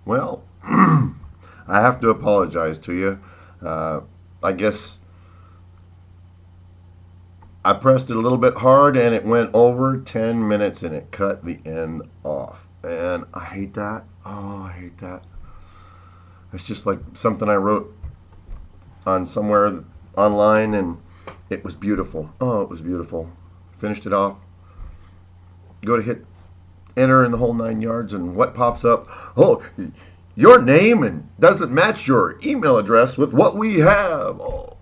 Well, I have to apologize to you. I guess I pressed it a little bit hard and it went over 10 minutes and it cut the end off. And I hate that. Oh, I hate that. It's just like something I wrote on somewhere online and it was beautiful. Oh, it was beautiful. Finished it off. Go to hit enter in the whole 9 yards and what pops up? Oh, your name and doesn't match your email address with what we have. Oh,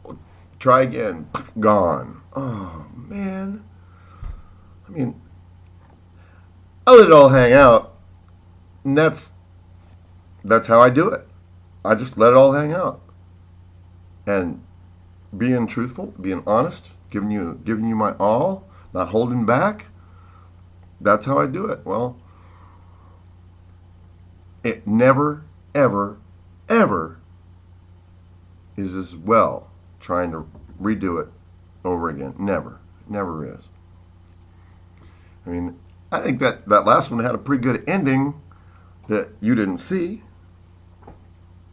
try again. Gone. Oh, man. I mean, I let it all hang out. And that's how I do it. I just let it all hang out. And being truthful, being honest, giving you my all, not holding back. That's how I do it. Well, it never, ever, ever is as well trying to redo it over again. Never. Never is. I mean, I think that last one had a pretty good ending that you didn't see.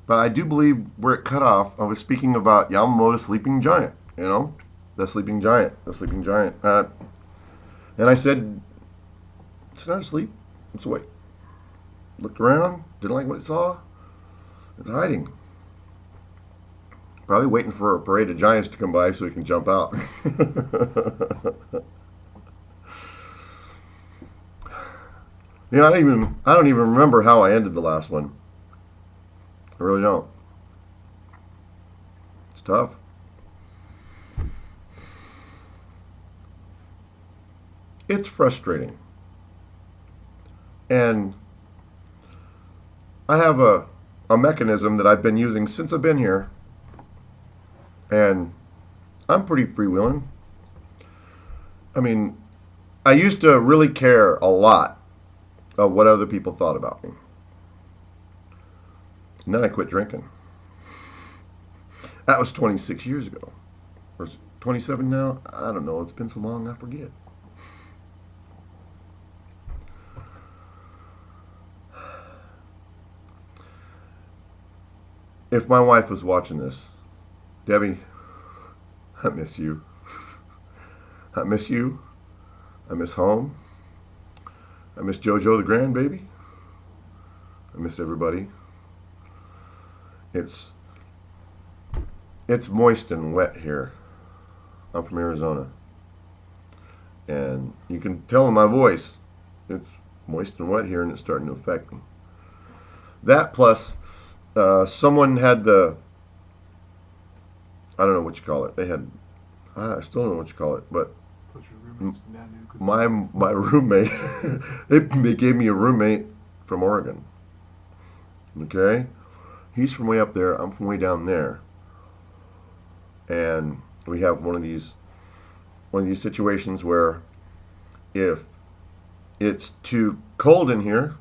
But I do believe where it cut off, I was speaking about Yamamoto's sleeping giant, the sleeping giant. And I said, it's not asleep, it's awake. Looked around, didn't like what it saw. It's hiding. Probably waiting for a parade of giants to come by so he can jump out. I don't even remember how I ended the last one. I really don't. It's tough. It's frustrating. And I have a mechanism that I've been using since I've been here. And I'm pretty freewheeling. I mean, I used to really care a lot of what other people thought about me. And then I quit drinking. That was 26 years ago. Or is it 27 now? I don't know. It's been so long, I forget. If my wife was watching this, Debbie, I miss you. I miss you. I miss home. I miss JoJo the grandbaby. I miss everybody. It's moist and wet here. I'm from Arizona. And you can tell in my voice, it's moist and wet here and it's starting to affect me. That plus, someone had I don't know what you call it. I still don't know what you call it, but my roommate, they gave me a roommate from Oregon. Okay? He's from way up there. I'm from way down there. And we have one of these situations where if it's too cold in here,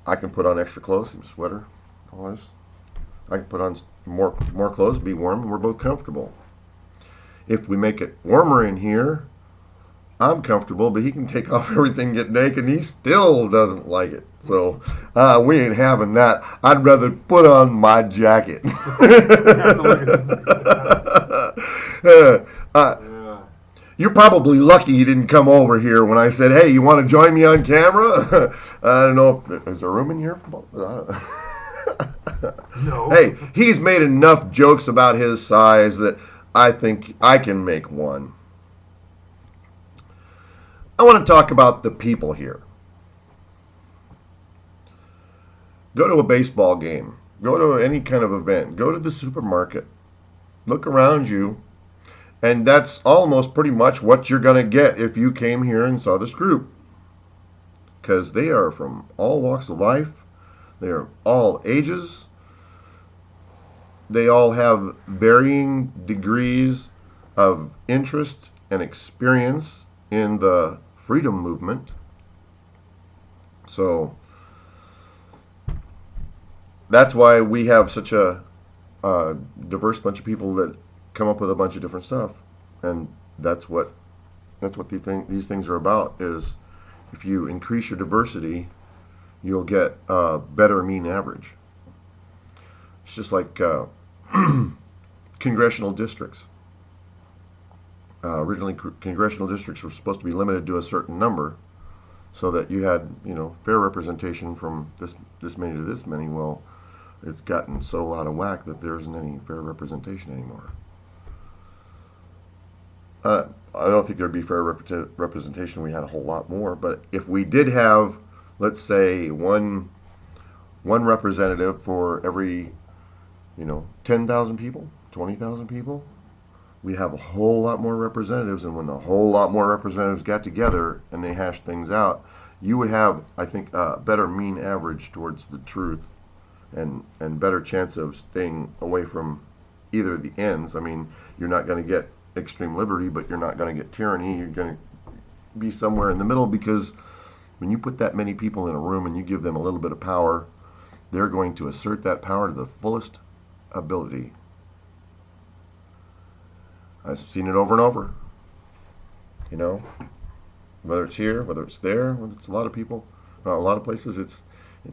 I can put on extra clothes, some sweater, all this. I can put on more clothes, be warm, and we're both comfortable. If we make it warmer in here, I'm comfortable, but he can take off everything, get naked, and he still doesn't like it. So we ain't having that. I'd rather put on my jacket. You're probably lucky you didn't come over here when I said, hey, you want to join me on camera? I don't know. Is there room in here for both? I don't know. No. Hey, he's made enough jokes about his size that I think I can make one. I want to talk about the people here. Go to a baseball game. Go to any kind of event. Go to the supermarket. Look around you. And that's almost pretty much what you're going to get if you came here and saw this group. Because they are from all walks of life. They are all ages. They all have varying degrees of interest and experience in the freedom movement. So that's why we have such a diverse bunch of people that come up with a bunch of different stuff. And that's what these things are about, is if you increase your diversity, you'll get a better mean average. It's just like congressional districts. Originally, congressional districts were supposed to be limited to a certain number, so that you had, fair representation from this many to this many. Well, it's gotten so out of whack that there isn't any fair representation anymore. I don't think there'd be fair representation. We had a whole lot more, but if we did have, let's say, one representative for every 10,000 people, 20,000 people, we'd have a whole lot more representatives. And when the whole lot more representatives got together and they hashed things out, you would have, I think, a better mean average towards the truth, and better chance of staying away from either of the ends. I mean, you're not going to get extreme liberty, but you're not going to get tyranny. You're going to be somewhere in the middle, because when you put that many people in a room and you give them a little bit of power, they're going to assert that power to the fullest ability. I've seen it over and over. Whether it's here, whether it's there, whether it's a lot of people, a lot of places, it's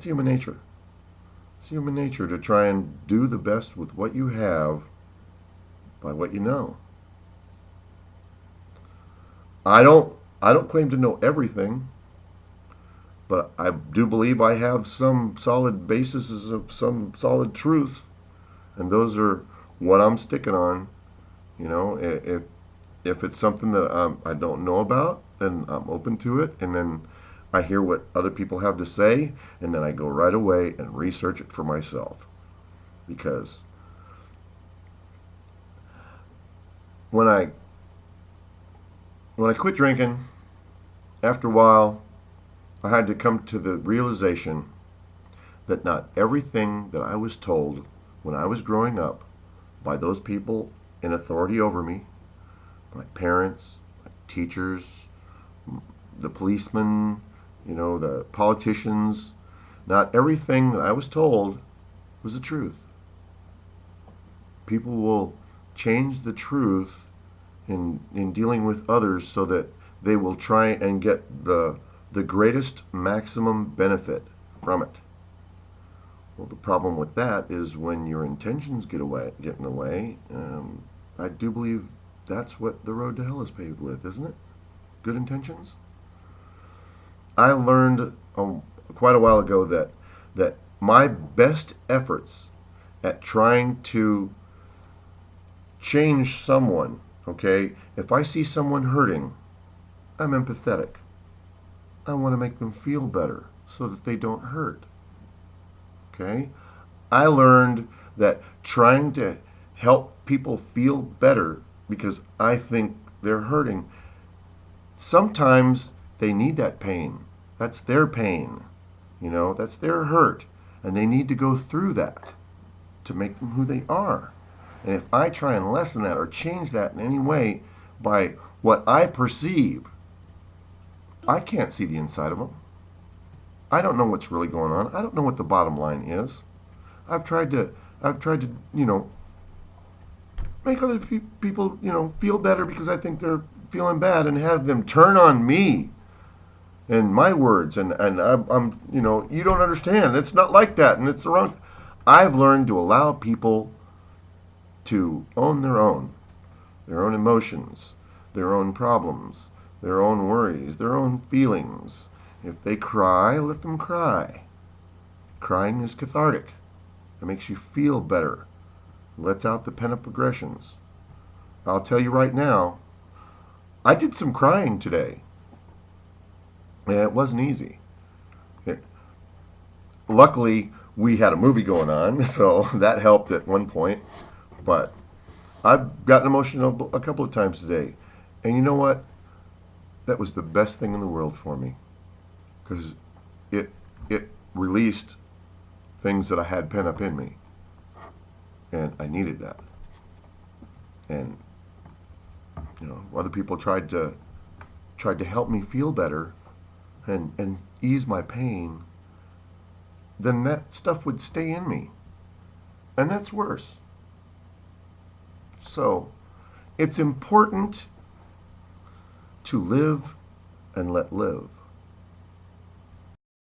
human nature. It's human nature to try and do the best with what you have by what you know. I don't claim to know everything, but I do believe I have some solid bases of some solid truths, and those are what I'm sticking on. If it's something that I don't know about, then I'm open to it, and then I hear what other people have to say, and then I go right away and research it for myself. Because when I quit drinking, after a while, I had to come to the realization that not everything that I was told when I was growing up by those people in authority over me, my parents, my teachers, the policemen, the politicians, not everything that I was told was the truth. People will change the truth in dealing with others so that they will try and get the greatest maximum benefit from it. Well, the problem with that is when your intentions get in the way. I do believe that's what the road to hell is paved with, isn't it? Good intentions. I learned quite a while ago that my best efforts at trying to change someone, okay, if I see someone hurting, I'm empathetic. I want to make them feel better so that they don't hurt. Okay? I learned that trying to help people feel better because I think they're hurting, sometimes they need that pain. That's their pain. That's their hurt. And they need to go through that to make them who they are. And if I try and lessen that or change that in any way by what I perceive, I can't see the inside of them. I don't know what's really going on. I don't know what the bottom line is. I've tried to, make other people, feel better because I think they're feeling bad, and have them turn on me and my words, and I'm you don't understand. It's not like that, and it's the wrong. I've learned to allow people to own their own emotions, their own problems, their own worries, their own feelings. If they cry, let them cry. Crying is cathartic. It makes you feel better. Lets out the pent-up aggressions. I'll tell you right now, I did some crying today. And it wasn't easy. Luckily, we had a movie going on, so that helped at one point. But I've gotten emotional a couple of times today. And you know what? That was the best thing in the world for me. Because it released things that I had pent up in me. And I needed that. And other people tried to help me feel better and ease my pain, then that stuff would stay in me. And that's worse. So, it's important to live and let live.